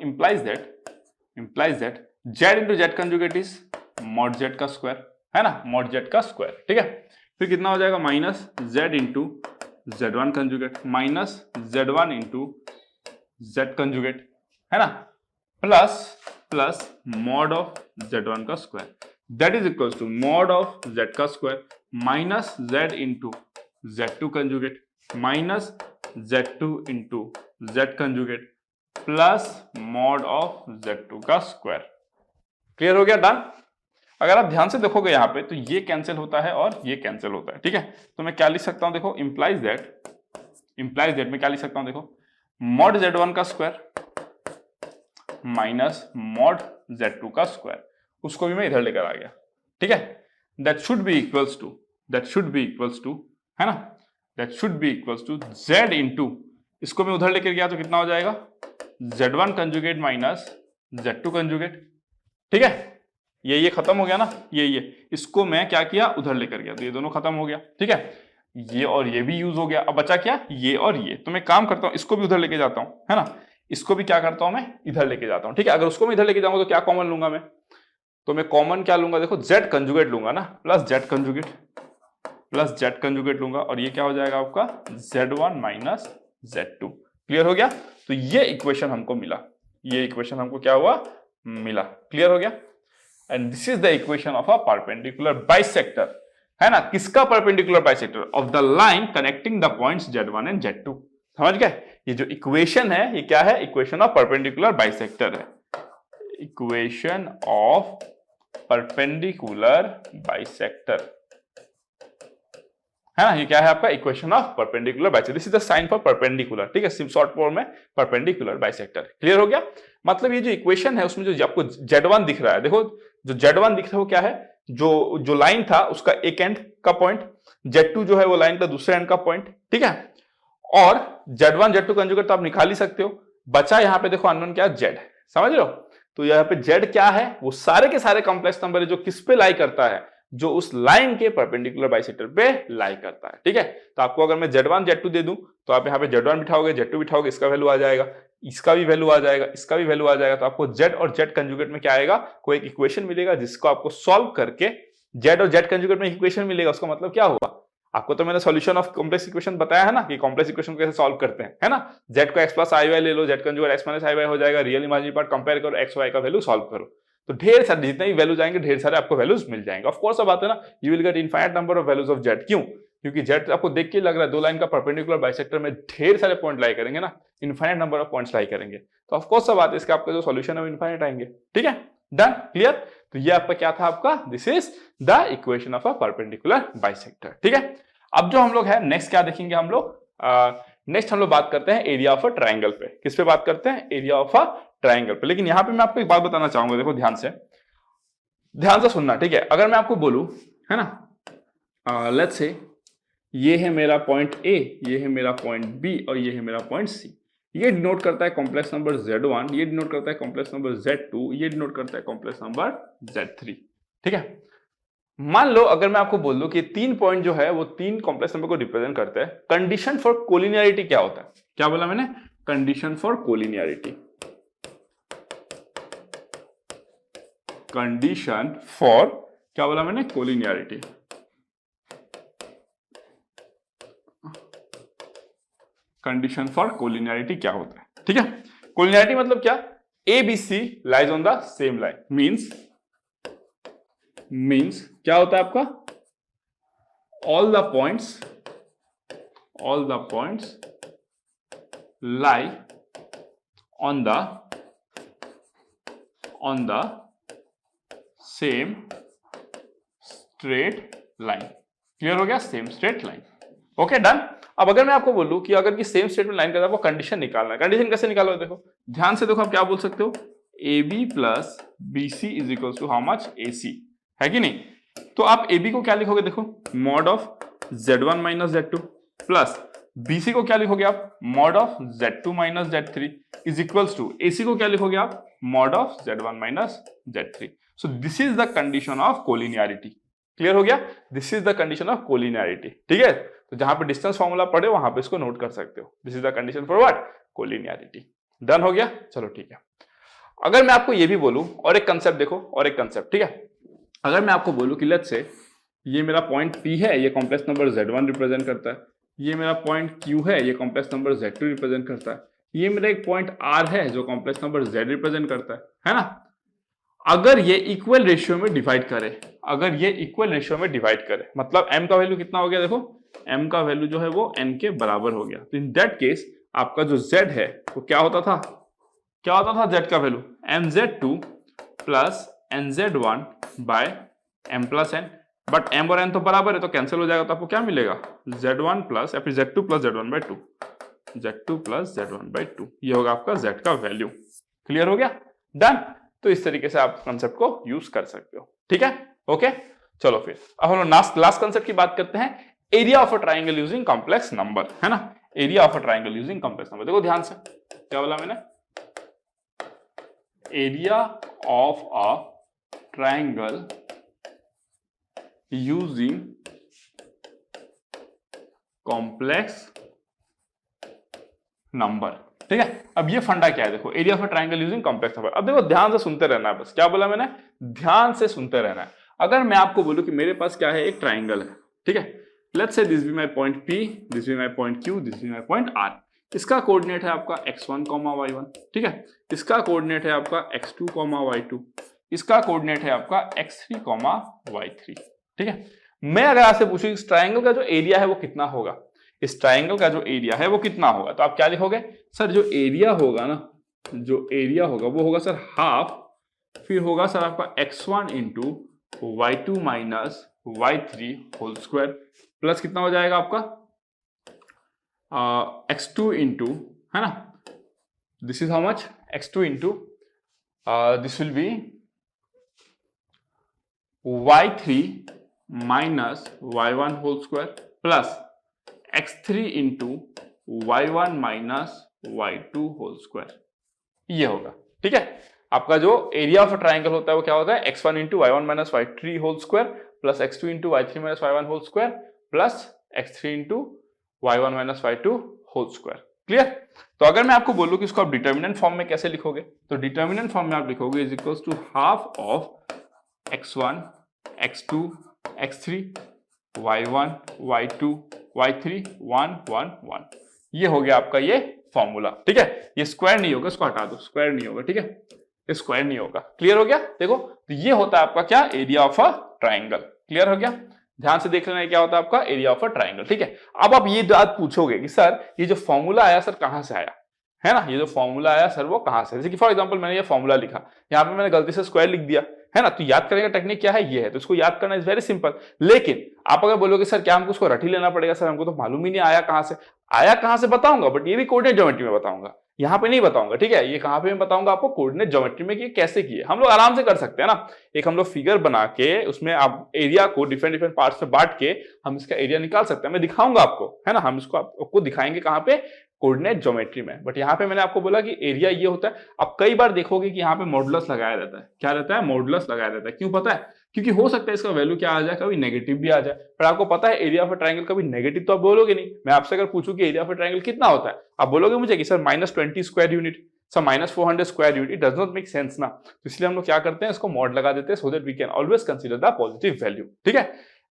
Speaker 1: implies that z into Z conjugate is mod Z का स्क्वायर, है ना, मॉड जेड का स्क्वायर। ठीक है, फिर कितना हो जाएगा, minus Z into z1 conjugate minus z1 into Z conjugate, है ना, प्लस मॉड ऑफ z1 का square, that is equal to mod of z का square minus z into z2 conjugate minus z2 into z conjugate plus mod of z2 का square. Clear हो गया, done. अगर आप ध्यान से देखोगे यहां पे तो ये कैंसिल होता है और ये कैंसिल होता है। ठीक है, तो मैं क्या लिख सकता हूं, देखो, इंप्लाइज दैट मैं क्या लिख सकता हूं, देखो, मॉड z1 का स्क्वायर माइनस मॉड z2 का स्क्वायर, उसको भी मैं इधर लेकर आ गया। ठीक है, that should be equals to, है ना, that should be equals to z into, इसको मैं उधर लेकर गया तो कितना हो जाएगा, z1 conjugate minus z2 conjugate. ठीक है, ये खत्म हो गया ना, ये इसको मैं क्या किया, उधर लेकर गया तो ये दोनों खत्म हो गया। ठीक है, ये और ये भी यूज हो गया, अब बचा क्या, ये और ये, तो मैं काम करता हूं, इसको भी उधर लेके जाता हूं, है ना, इसको भी क्या करता हूं मैं, इधर लेके जाता हूं। ठीक है, अगर उसको मैं इधर लेके जाऊंगा तो क्या कॉमन लूंगा मैं, तो मैं कॉमन क्या लूंगा, देखो, जेड कंजुगेट लूंगा ना, प्लस जेड कंजुगेट लूंगा, और ये क्या हो जाएगा आपका, z1 माइनस z2। क्लियर हो गया, तो ये इक्वेशन हमको मिला, ये इक्वेशन हमको क्या हुआ, मिला। क्लियर हो गया, and this is the equation of a perpendicular bisector, है ना, किसका perpendicular bisector, of the line connecting the points z1 and z2। समझ गए, ये जो इक्वेशन है ये क्या है, इक्वेशन ऑफ परपेंडिकुलर बाइसेक्टर है, इक्वेशन ऑफ परपेंडिकुलर बाइसेक्टर, है ना, ये क्या है आपका, equation of perpendicular bisector, this is the sign for perpendicular. ठीक है, शॉर्ट फॉर्म में परपेंडिकुलर बाइसेक्टर। क्लियर हो गया, मतलब ये जो इक्वेशन है उसमें जो आपको z1 दिख रहा है, देखो जो z1 दिख रहा है वो क्या है, जो लाइन था उसका एक एंड का पॉइंट, z2 जो है वो लाइन का दूसरे एंड का पॉइंट। ठीक है, और z1 z2 कंजुगेट तो आप निकाल ही सकते हो, बचा यहां पे देखो अननोन क्या, z, समझ रहे हो, तो यहां पे z क्या है, वो सारे के सारे कॉम्प्लेक्स नंबर है जो किस पे लाई करता है, जो उस लाइन के परपेंडिकुलर बाइसेक्टर पे लाई करता है। ठीक है, तो आपको अगर मैं z1 z2 दे दूं तो आप यहाँ पे z1 बिठाओगे, z2 बिठाओगे, इसका वैल्यू आ जाएगा, इसका भी वैल्यू आ जाएगा, इसका भी वैल्यू आ जाएगा, तो आपको z और z कंजुगेट में क्या आएगा, कोई एक इक्वेशन मिलेगा जिसको आपको सॉल्व करके z और z कंजुगेट में इक्वेशन मिलेगा। उसका मतलब क्या हुआ, आपको तो मैंने सॉल्यूशन ऑफ कॉम्प्लेक्स इक्वेशन बताया है ना, कि कॉम्प्लेक्स इक्वेशन कैसे सॉल्व करते हैं, है ना, z को x प्लस आई वाई ले लो, z कंजुगेट x माइनस आई वाई हो जाएगा, रियल इमेजिनरी पार्ट कंपेयर करो, x y का वैल्यू सॉल्व करो, तो ढेर सारे जितने भी वैल्यूज आएंगे ढेर सारे आपको वैल्यूज मिल जाएंगे। ऑफ कोर्स अब बात है ना, you will get infinite number of values of z, क्यों, क्योंकि z आपको देख के लग रहा है दो लाइन का परपेंडिकुलर बाइसेक्टर में ढेर सारे पॉइंट लाई करेंगे ना, इनफाइनाइट नंबर ऑफ पॉइंट्स लाई करेंगे, तो ऑफ कोर्स बात है इसका आपका जो सॉल्यूशन है वो इनफाइनाइट आएंगे। ठीक है, डन, क्लियर, तो ये आपका क्या था, आपका this is the equation of a perpendicular bisector. ठीक है, अब जो हम लोग है नेक्स्ट क्या देखेंगे हम लोग, नेक्स्ट हम लोग बात करते हैं एरिया ऑफ अ ट्राइंगल पे। किस पे बात करते हैं, एरिया ऑफ अ ट्राइंगल पे। लेकिन यहां पे मैं आपको एक बात बताना चाहूंगा, देखो ध्यान से सुनना। ठीक है, अगर मैं आपको बोलूं, है ना, लेट्स से ये है मेरा पॉइंट ए, ये है मेरा पॉइंट बी और ये है मेरा पॉइंट सी, ये डिनोट करता है कॉम्प्लेक्स नंबर z1, ये डिनोट करता है कॉम्प्लेक्स नंबर z2, ये डिनोट करता है कॉम्प्लेक्स नंबर z3। ठीक है, मान लो अगर मैं आपको बोल दूं कि तीन पॉइंट जो है वो तीन कॉम्प्लेक्स नंबर को रिप्रेजेंट करते हैं, कंडीशन फॉर कोलिनियरिटी क्या होता है, क्या बोला मैंने, condition for collinearity, condition for क्या बोला मैंने, कोलिनियरिटी, कंडीशन फॉर कोलिनियरिटी क्या होता है। ठीक है, कोलिनियरिटी मतलब क्या, A B C lies on the same line, means क्या होता है आपका, all the points lie on the same straight line। Clear हो गया, same straight line. Okay done. अब अगर मैं आपको बोलूं कि अगर ये सेम स्टेटमेंट लाइन का आपको कंडीशन निकालना है, कंडीशन कैसे निकालोगे? देखो ध्यान से देखो, आप क्या बोल सकते हो, A B plus B C is equal to how much, A C, है कि नहीं? तो आप ए बी को क्या लिखोगे? देखो mod of z1 minus z2 plus B C को क्या लिखोगे आप? Mod of z2 minus z3 is equals to A C को क्या लिखोगे आप? Mod of z1 minus z3। So this is the condition of collinearity. Clear हो गया? This is the condition of collinearity. ठीक है, तो जहां पे डिस्टेंस फॉर्मूला पढ़े वहां पे इसको नोट कर सकते हो। This is the condition for what? Collinearity. Done हो गया? चलो ठीक है। अगर मैं आपको ये भी बोलूं और एक कंसेप्ट देखो, और एक कंसेप्ट, ठीक है, अगर मैं आपको बोलूं कि लेट्स से ये मेरा पॉइंट P है, ये कॉम्प्लेक्स नंबर Z1 रिप्रेजेंट करता है, ये मेरा पॉइंट Q है, ये कॉम्प्लेक्स नंबर Z2 रिप्रेजेंट करता है, ये मेरा एक पॉइंट R है जो कॉम्प्लेक्स नंबर Z रिप्रेजेंट करता है ना? अगर ये इक्वल रेशियो में डिवाइड करे, अगर ये इक्वल रेशियो में डिवाइड करे, मतलब m का वैल्यू कितना हो गया? देखो m का वैल्यू जो है वो n के बराबर हो गया। तो इन दैट केस आपका जो z है वो क्या होता था? क्या होता था z का value? mz2 plus nz1 by m plus n। But m और n तो बराबर है तो कैंसिल हो जाएगा, तो आपको क्या मिलेगा? z1 प्लस या फिर z2 plus z1 by 2, z2 plus z1 by 2, ये होगा आपका z का वैल्यू। क्लियर हो गया? डन। तो इस तरीके से आप कंसेप्ट को यूज कर सकते हो। ठीक है, ओके। चलो फिर अब हम लोग लास्ट कंसेप्ट की बात करते हैं, area of a triangle using complex number, है ना? Area of a triangle using complex number. देखो ध्यान से, क्या बोला मैंने? Area of a triangle using complex number. ठीक है, अब ये फंडा क्या है? देखो area of a triangle using complex number. अब देखो ध्यान से सुनते रहना है, बस क्या बोला मैंने? ध्यान से सुनते रहना है। अगर मैं आपको बोलूं कि मेरे पास क्या है, एक ट्राइंगल है, ठीक है, let's say this be my point P, this be my point Q, this be my point R। इसका कोऑर्डिनेट है आपका x1, y1, ठीक है, इसका कोऑर्डिनेट है आपका x2, y2, इसका कोऑर्डिनेट है आपका x3, y3। ठीक है, मैं अगर आपसे पूछूं इस ट्राइंगल का जो एरिया है वो कितना होगा, इस ट्राइंगल का जो एरिया है वो कितना होगा, तो आप क्या लिखोगे? सर जो एरिया होगा ना, जो एरिया होगा वो होगा सर हाफ, फिर होगा सर आपका x1 into y2 minus y3 whole square, plus कितना हो जाएगा आपका x2 इंटू, है ना, this is how much, x2 into this will be y3 minus y1 whole square plus x3 into y1 minus y2 whole square, ये होगा। ठीक है, आपका जो एरिया ऑफ ट्राइंगल होता है वो क्या होता है? x1 into y1 minus y3 whole square plus x2 into y3 minus y1 whole square plus x3 into y1 minus y2 whole square. Clear? तो अगर मैं आपको बोलूं कि इसको आप डिटर्मिनेंट फॉर्म में कैसे लिखोगे, तो डिटर्मिनेंट फॉर्म में आप लिखोगे is equals to half of x1, x2, x3, y1, y2, y3, 1, 1, 1। ये हो गया आपका ये फॉर्मूला। ठीक है, ये स्क्वायर नहीं होगा, इसको हटा दो, स्क्वायर नहीं होगा। ठीक है, ये स्क्वायर नहीं होगा। क्लियर हो गया? देखो तो ये होता है आपका क्या? Area of a triangle. Clear हो गया? ध्यान से देख लेना क्या होता है आपका एरिया ऑफ अ ट्राइंगल। ठीक है, अब आप ये बात पूछोगे कि सर ये जो फॉर्मूला आया सर कहां से आया, है ना? ये जो फॉर्मूला आया सर वो कहां से? जैसे कि फॉर एग्जांपल मैंने ये फॉर्मूला लिखा, यहाँ पे मैंने गलती से स्क्वायर लिख दिया, है ना? तो याद करने का टेक्निक क्या है? ये है। तो इसको याद करना इज वेरी सिंपल। लेकिन आप अगर बोलोगे सर क्या हमको उसको रट ही लेना पड़ेगा, सर हमको तो मालूम ही नहीं आया कहां से, आया कहां से बताऊंगा, बट ये भी कोऑर्डिनेट ज्योमेट्री में बताऊंगा, यहाँ पे नहीं बताऊंगा। ठीक है, ये कहां पे मैं बताऊंगा आपको? कोऑर्डिनेट ज्योमेट्री में कि कैसे किए। हम लोग आराम से कर सकते हैं ना, एक हम लोग फिगर बना के उसमें आप एरिया को डिफरेंट डिफरेंट पार्ट्स में बांट के हम इसका एरिया निकाल सकते हैं। मैं दिखाऊंगा आपको, है ना, हम इसको आपको दिखाएंगे कहां पे? कोऑर्डिनेट ज्योमेट्री में। बट यहाँ पे मैंने आपको बोला कि एरिया ये होता है। आप कई बार देखोगे कि यहाँ पे मॉडुलस लगाया रहता है। क्या रहता है? मॉडुलस लगाया रहता है। क्यों पता है? क्योंकि हो सकता है इसका वैल्यू क्या आ जाए, कभी नेगेटिव भी आ जाए। पर आपको पता है एरिया ऑफ अ ट्राइंगल कभी नेगेटिव तो आप बोलोगे नहीं। मैं आपसे अगर पूछूं कि एरिया ऑफ अ ट्राइंगल कितना होता है, आप बोलोगे मुझे कि sir -20 square unit, sir -400 square unit. It does not make sense ना। तो इसलिए हम लोग क्या करते हैं, इसको मॉड लगा देते हैं so that we can always consider the positive value. ठीक है,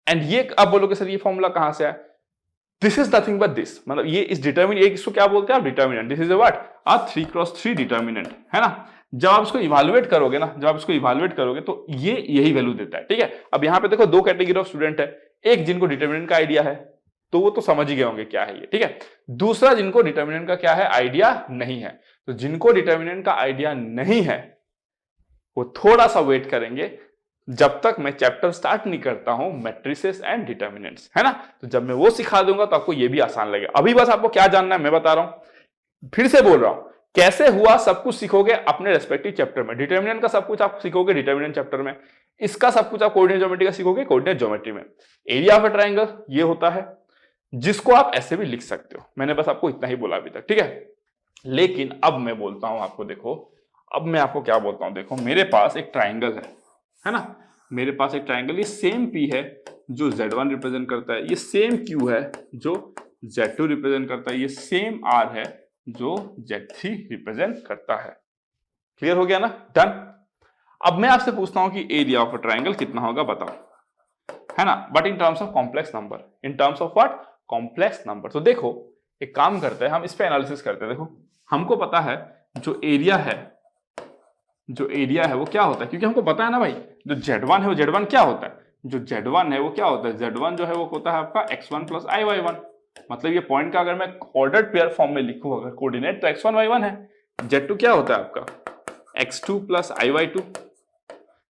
Speaker 1: एंड ये आप बोलोगे सर ये फॉर्मूला कहां से आया, this is nothing but this, मतलब ये इस डिटर्मिनेंट, इसको क्या बोलते हैं आप? Determinant. This is what? A 3x3 determinant, है ना? जब आप इसको इवैल्यूएट करोगे ना, जब आप इसको इवैल्यूएट करोगे तो ये यही वैल्यू देता है। ठीक है, अब यहाँ पे देखो दो कैटेगरी ऑफ स्टूडेंट है, एक जिनको डिटर्मिनेंट का आइडिया है तो वो तो समझ ही गए होंगे क्या है ये। ठीक है, दूसरा जिनको डिटर्मिनेंट का क्या है, आइडिया नहीं है। तो जिनको डिटर्मिनेंट का आइडिया नहीं है वो थोड़ा सा वेट करेंगे, जब तक मैं चैप्टर स्टार्ट नहीं करता हूं मैट्रिसेस एंड डिटर्मिनेंट्स, है ना। तो जब मैं वो सिखा दूंगा तो आपको ये भी आसान लगेगा। अभी बस आपको क्या जानना है मैं बता रहा हूं, फिर से बोल रहा हूं, कैसे हुआ सब कुछ सीखोगे अपने रेस्पेक्टिव चैप्टर में। डिटर्मिनेंट का सब कुछ आप सीखोगे डिटर्मिनेंट चैप्टर में, इसका सब कुछ आप कोऑर्डिनेट ज्योमेट्री का सीखोगे कोऑर्डिनेट ज्योमेट्री में। एरिया ऑफ अ ट्रायंगल ये होता है, जिसको आप ऐसे भी लिख सकते हो। मैंने बस आपको इतना ही बोला अभी तक, ठीक है। लेकिन अब मैं बोलता हूं आपको, देखो अब मैं आपको क्या बोलता हूं, देखो मेरे पास एक ट्राइंगल है ना, मेरे पास एक ट्राइंगल, ये सेम P है जो Z1 रिप्रेजेंट करता है, ये सेम Q है जो Z2 रिप्रेजेंट करता है, ये सेम R है जो Z3 रिप्रेजेंट करता है। क्लियर हो गया ना, डन। अब मैं आपसे पूछता हूं कि एरिया ऑफ अ ट्राइंगल कितना होगा बताओ, है ना, but in terms of complex number, in terms of what, complex number. तो देखो एक काम करते हैं, हम इस पे एनालिसिस करते हैं। देखो हमको पता है जो एरिया है, जो एरिया है वो क्या होता है, क्योंकि हमको पता है ना भाई, जो Z1 है वो Z1 क्या होता है, जो Z1 है वो क्या होता है, Z1 जो है वो होता है आपका x1 प्लस iy1। मतलब ये पॉइंट का अगर मैं ऑर्डर्ड पेयर फॉर्म में लिखूं, अगर कोऑर्डिनेट तो x1 y1 है, Z2 क्या होता है आपका x2 प्लस iy2,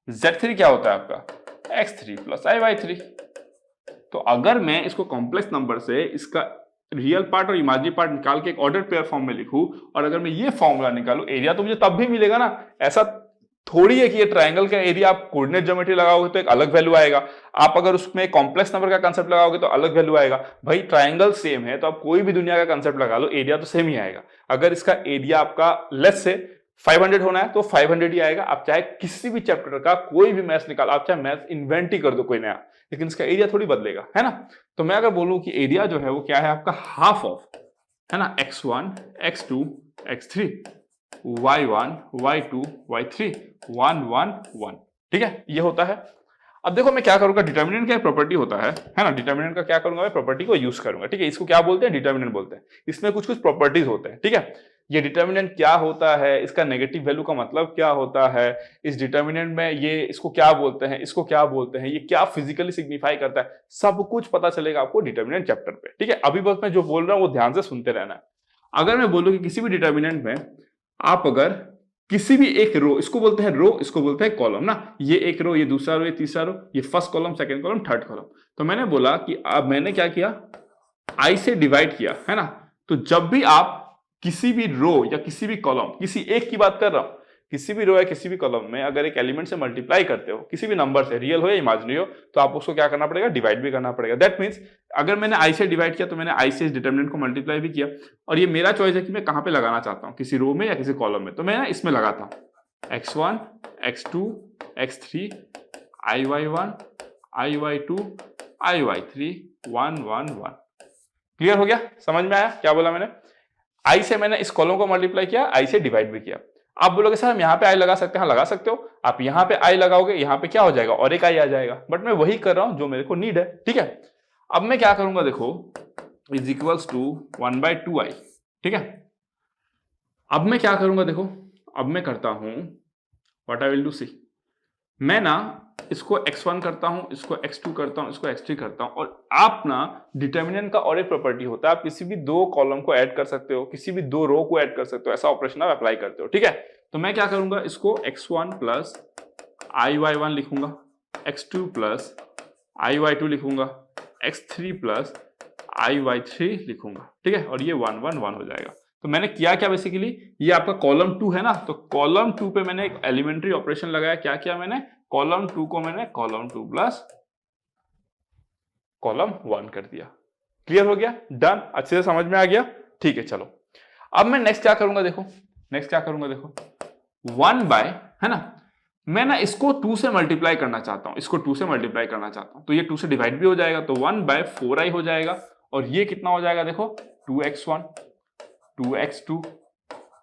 Speaker 1: Z3 क्या होता है आपका x3 प्लस iy3। तो अगर मैं इसको कॉम्प्लेक्स नंबर से इसका रियल पार्ट और इमेजिनरी पार्ट निकाल के एक ऑर्डर पेयर फॉर्म में लिखूं, और अगर मैं ये फॉर्मूला निकालूं, एरिया तो मुझे तब भी मिलेगा ना। ऐसा थोड़ी है कि ये ट्रायंगल का एरिया आप कोऑर्डिनेट ज्योमेट्री लगाओगे तो एक अलग वैल्यू आएगा, आप अगर उसमें कॉम्प्लेक्स नंबर का कंसेप्ट लगाओगे तो अलग वैल्यू आएगा। भाई ट्रायंगल सेम है तो आप कोई भी दुनिया का कंसेप्ट लगा लो, एरिया तो सेम ही आएगा। अगर इसका एरिया आपका लेस से 500 होना है तो 500 ही आएगा। आप चाहे किसी भी चैप्टर का कोई भी मैथ्स निकाल, आप चाहे मैथ्स इन्वेंट ही कर दो कोई नया, लेकिन इसका एरिया थोड़ी बदलेगा, है ना। तो मैं अगर बोलूं कि एरिया जो है वो क्या है आपका हाफ ऑफ, है ना, x1 x2 x3 y1 y2 y3 1 1 1, ठीक है, ये होता है। अब देखो मैं क्या करूंगा, डिटर्मिनेंट का प्रॉपर्टी होता है ना, डिटर्मिनेंट का क्या करूंगा मैं, प्रॉपर्टी को यूज करूंगा, ठीक है। इसको क्या बोलते हैं, डिटर्मिनेंट बोलते हैं। इसमें कुछ कुछ प्रॉपर्टीज होते हैं, ठीक है। ये डिटर्मिनेंट क्या होता है, इसका नेगेटिव वैल्यू का मतलब क्या होता है, इस डिटर्मिनेंट में ये इसको क्या बोलते हैं, इसको क्या बोलते हैं, ये क्या फिजिकली सिग्निफाई करता है, सब कुछ पता चलेगा आपको डिटर्मिनेंट चैप्टर पे, ठीक है। अभी बस मैं जो बोल रहा हूं वो ध्यान से सुनते रहना है। अगर मैं बोलूं कि किसी भी डिटर्मिनेंट में आप अगर किसी भी एक रो, इसको बोलते हैं रो, इसको बोलते हैं कॉलम ना, ये एक रो, ये दूसरा रो, ये तीसरा रो, ये first column, second column, third column. तो मैंने बोला कि अब मैंने क्या किया, आई से डिवाइड किया, है ना। तो जब भी आप किसी भी रो या किसी भी कॉलम, किसी एक की बात कर रहा हूं, किसी भी रो या किसी भी कॉलम में अगर एक एलिमेंट से मल्टीप्लाई करते हो किसी भी नंबर से, रियल हो या इमेजिनरी हो, तो आप उसको क्या करना पड़ेगा, डिवाइड भी करना पड़ेगा। दैट मीन्स अगर मैंने आई से डिवाइड किया तो मैंने आई से इस डिटर्मिनेंट को मल्टीप्लाई भी किया, और ये मेरा चॉइस है कि मैं कहां पे लगाना चाहता हूं, किसी रो में या किसी कॉलम में। तो मैं इसमें लगाता हूं x1 x2 x3 iy1 iy2 iy3 1 1 1। Clear हो गया, समझ में आया क्या बोला मैंने। आई से मैंने इस कॉलम को मल्टीप्लाई किया, आई से डिवाइड भी किया। आप बोलोगे सर हम यहाँ पे आई लगा सकते हैं, हाँ लगा सकते हो। आप यहाँ पे आई लगाओगे, यहाँ पे क्या हो जाएगा, और एक आई आ जाएगा, बट मैं वही कर रहा हूं जो मेरे को नीड है, ठीक है। अब मैं क्या करूंगा, देखो इज इक्वल्स टू 1/2i, ठीक है। अब मैं क्या करूंगा, देखो अब मैं करता हूं व्हाट आई विल डू, सी मैं ना इसको x1 करता हूं, इसको x2 करता हूं, इसको x3 करता हूं। और आप ना डिटर्मिनेंट का और एक प्रॉपर्टी होता है, आप किसी भी दो कॉलम को ऐड कर सकते हो, किसी भी दो रो को ऐड कर सकते हो, ऐसा ऑपरेशन आप अप्लाई करते हो, ठीक है। तो मैं क्या करूंगा, इसको x1 प्लस iy1 लिखूंगा, x2 प्लस iy2 लिखूंगा, x3 प्लस iy3 लिखूंगा, ठीक है। और ये 1 1 1 हो जाएगा। तो मैंने किया क्या, बेसिकली ये आपका कॉलम 2 है ना, तो कॉलम 2 पे मैंने एक एलिमेंट्री ऑपरेशन लगाया। क्या किया मैंने, कॉलम 2 को मैंने कॉलम 2 प्लस कॉलम 1 कर दिया। क्लियर हो गया, डन, अच्छे से समझ में आ गया, ठीक है। चलो अब मैं नेक्स्ट क्या करूंगा, देखो नेक्स्ट क्या करूंगा, देखो 1 बाय, है ना, मैं ना इसको 2 से मल्टीप्लाई करना चाहता हूं, इसको 2 से मल्टीप्लाई करना चाहता हूं, तो ये 2 से डिवाइड भी हो जाएगा, तो 1/4i हो जाएगा। और ये कितना हो जाएगा, देखो 2x1 2x2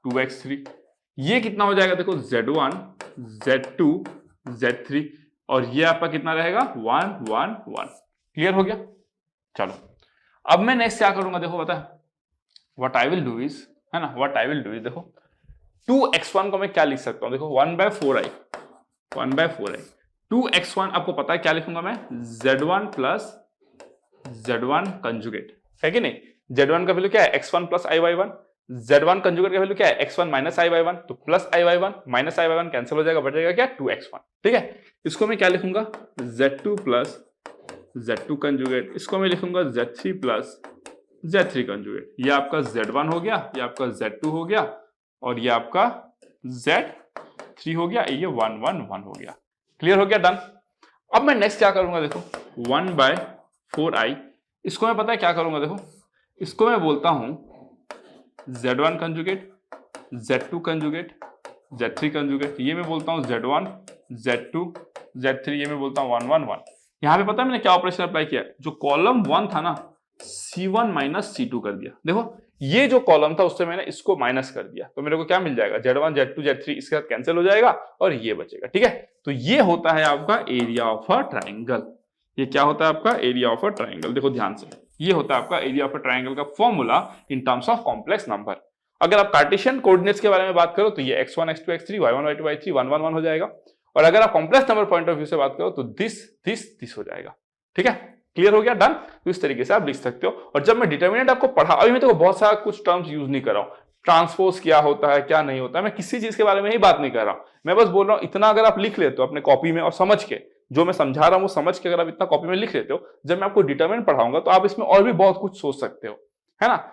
Speaker 1: 2x3, ये कितना हो जाएगा, देखो z1 z2 z3, और ये आपका कितना रहेगा 1 1 1। क्लियर हो गया, चलो अब मैं नेक्स्ट क्या करूंगा, देखो पता है what I will do is, है ना, what I will do is, देखो 2x1 को मैं क्या लिख सकता हूं, देखो 1/4i 1/4i 2x1 आपको पता है क्या लिखूंगा मैं, z1 प्लस z1 कंजुगेट, है कि नहीं। z1 का वैल्यू क्या है, x1 plus iy1, z1 conjugate का वैल्यू क्या है x1 minus I by one, तो plus I by one minus I by one cancel हो जाएगा, बचेगा क्या 2x1। ठीक है, इसको मैं क्या लिखूंगा z2 प्लस z2 कंजुगेट, इसको मैं लिखूंगा z3 प्लस z3 कंजुगेट। ये आपका z1 हो गया, ये आपका z2 हो गया और ये आपका z3 हो गया, ये 1 1 1 हो गया। क्लियर हो गया, डन। अब मैं नेक्स्ट क्या करूंगा, देखो 1/4i, इसको मैं पता है क्या करूंगा, देखो इसको मैं बोलता हूं z1 conjugate, z2 conjugate, z3 conjugate, ये मैं बोलता हूं z1 z2 z3, ये मैं बोलता हूं 1 1 1। यहां पे पता है मैंने क्या ऑपरेशन अप्लाई किया, जो कॉलम 1 था ना c1 माइनस c2 कर दिया। देखो ये जो कॉलम था उससे मैंने इसको माइनस कर दिया, तो मेरे को क्या मिल जाएगा z1 z2 z3 इसके साथ कैंसिल हो जाएगा और ये बचेगा। ठीक है, तो ये होता है आपका एरिया ऑफ अ ट्राइंगल। ये क्या होता है आपका एरिया ऑफ अ ट्राइंगल, देखो ध्यान से, ये होता है आपका एरिया ऑफ अ ट्राइंगल का formula in terms of complex number. अगर आप कार्टेशियन कोऑर्डिनेट्स के बारे में बात करो तो ये x1 x2 x3 y1 y2 y3 1 1 1 हो जाएगा, और अगर आप complex number point of view से बात करो तो दिस हो जाएगा। ठीक है, क्लियर हो गया, डन। तो इस तरीके से आप लिख सकते हो। और जब मैं डिटर्मिनेंट आपको पढ़ा, अभी मैं तो बहुत सारा कुछ टर्म्स यूज नहीं कर रहा हूं, ट्रांसपोज क्या होता है क्या नहीं होता है, मैं किसी चीज के बारे में ही बात नहीं कर रहा हूं, मैं बस बोल रहा हूं इतना अगर आप लिख लेते हो अपने कॉपी में और समझ के, जो मैं समझा रहा हूं वो समझ के अगर आप इतना कॉपी में लिख लेते हो, जब मैं आपको डिटर्मिनेंट पढ़ाऊंगा तो आप इसमें और भी बहुत कुछ सोच सकते हो, है ना।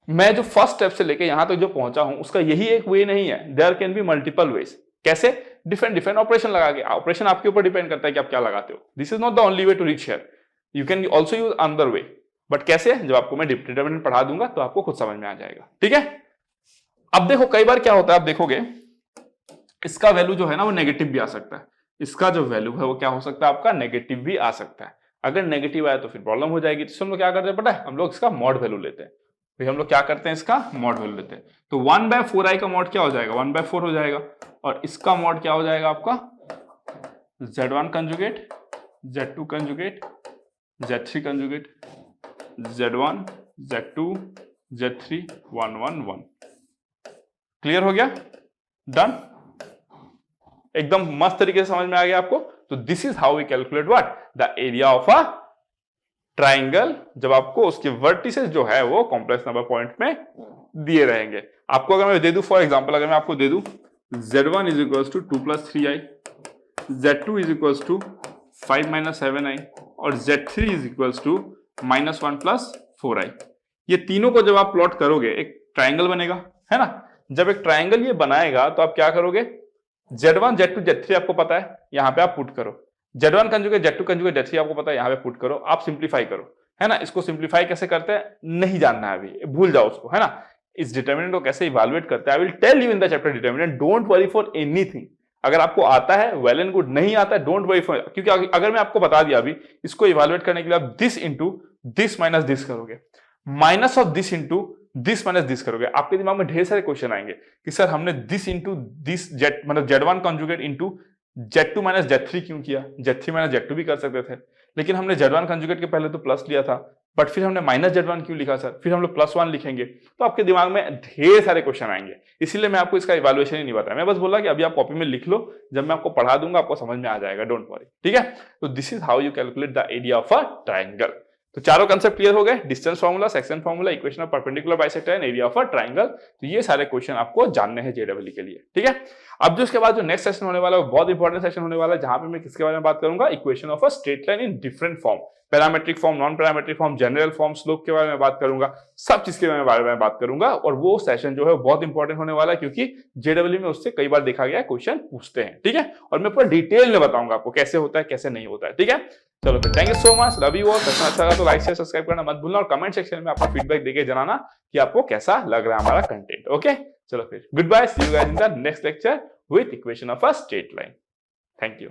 Speaker 1: मैं जो फर्स्ट स्टेप से लेके यहां तक जो पहुंचा हूं उसका यही एक वे नहीं है, there can be multiple ways. कैसे? डिफरेंट डिफरेंट ऑपरेशन लगा के। ऑपरेशन आपके ऊपर डिपेंड करता है कि आप क्या लगाते हो, this is not the only way to reach here, you can also use another way, but कैसे, जब आपको मैं डिटर्मिनेंट पढ़ा दूंगा तो आपको खुद समझ में आ जाएगा। ठीक है, अब देखो कई बार क्या होता है, आप देखोगे इसका वैल्यू जो है ना वो नेगेटिव भी आ सकता है, इसका जो वैल्यू है वो क्या हो सकता है आपका नेगेटिव भी आ सकता है। अगर नेगेटिव आया तो फिर प्रॉब्लम हो जाएगी, तो हम लोग क्या करते हैं पता है, हम लोग इसका मॉड वैल्यू लेते हैं। फिर हम लोग क्या करते हैं, इसका मॉड वैल्यू लेते हैं। तो 1/4i का मॉड क्या हो जाएगा, 1/4 हो जाएगा, और इसका मॉड क्या हो जाएगा आपका z1 conjugate, z2 conjugate, z3 conjugate, z1 z2 z3 1 1 1। Clear हो गया, डन, एकदम मस्त तरीके से समझ में आ गया आपको। तो this is how we calculate what, the area of a triangle, जब आपको उसके वर्टिसेस जो है वो कॉम्प्लेक्स नंबर पॉइंट में दिए रहेंगे। आपको अगर मैं दे दूं फॉर एग्जांपल, अगर मैं आपको दे दूं z1 is equals to 2 + 3i, z2 is equals to 5 - 7i और z3 is equals to -1 + 4i, ये तीनों को जब आप प्लॉट करोगे एक ट्राइंगल बनेगा, है ना। जब एक ट्राइंगल ये बनाएगा तो आप क्या करोगे, z1 z2 z3 आपको पता है, यहां पे आप पुट करो, z1 conjugate z2 conjugate z3 आपको पता है, यहां पे पुट करो, आप सिंप्लीफाई करो, है ना। इसको सिंप्लीफाई कैसे करते हैं नहीं जानना है अभी, भूल जाओ उसको, है ना। इस डिटर्मिनेंट को कैसे इवैल्यूएट करते हैं I will tell you in the chapter determinant, don't worry for anything. अगर आपको आता है वेल एंड गुड, नहीं आता है डोंट वरी फॉर, क्योंकि अगर मैं आपको बता दिया अभी, इसको इवैल्यूएट करने के लिए आप this into this minus this करोगे, minus of this into this minus this करोगे, आपके दिमाग में ढेर सारे क्वेश्चन आएंगे कि सर हमने दिस इंटू दिस जेड मतलब z1 conjugate into z2 minus z3 क्यों किया, z3 माइनस z2 भी कर सकते थे, लेकिन हमने z1 कंजुगेट के पहले तो प्लस लिया था, बट फिर हमने माइनस z1 क्यों लिखा सर, फिर हम लोग +1 लिखेंगे, तो आपके दिमाग में ढेर सारे क्वेश्चन आएंगे। इसीलिए मैं आपको इसका इवैल्यूएशन ही नहीं बताया, मैं बस बोला कि अभी आप कॉपी में लिख लो, जब मैं आपको पढ़ा दूंगा आपको समझ में आ जाएगा, डोंट वरी। ठीक है, तो this is how you calculate the area of a triangle. तो चारों कंसेप्ट क्लियर हो गए, distance formula, section formula, equation of perpendicular bisector and area of a triangle. तो ये सारे क्वेश्चन आपको जानने हैं जेडब्ल्यू के लिए। ठीक है, अब जो इसके बाद जो नेक्स्ट सेशन होने वाला है वो बहुत इंपॉर्टेंट सेशन होने वाला है, जहां पे मैं किसके बारे में बात करूंगा, equation of a straight line in different form, parametric form, non parametric form, general form, slope के बारे में बात करूंगा, सब चीज के बारे में बात करूंगा। और वो सेशन जो है बहुत इंपॉर्टेंट होने वाला है, क्योंकि जेडब्ल्यू में उससे कई बार देखा गया क्वेश्चन पूछते हैं। ठीक है, और मैं पूरा डिटेल में बताऊंगा आपको कैसे होता है कैसे नहीं होता है। ठीक है, चलो फिर thank you so much, love you all. Session अच्छा लगा तो लाइक शेयर सब्सक्राइब करना मत भूलना, और कमेंट सेक्शन में अपना फीडबैक देके जनाना कि आपको कैसा लग रहा है हमारा कंटेंट। ओके, चलो फिर goodbye, see you guys in the next lecture with equation of a straight line. Thank you.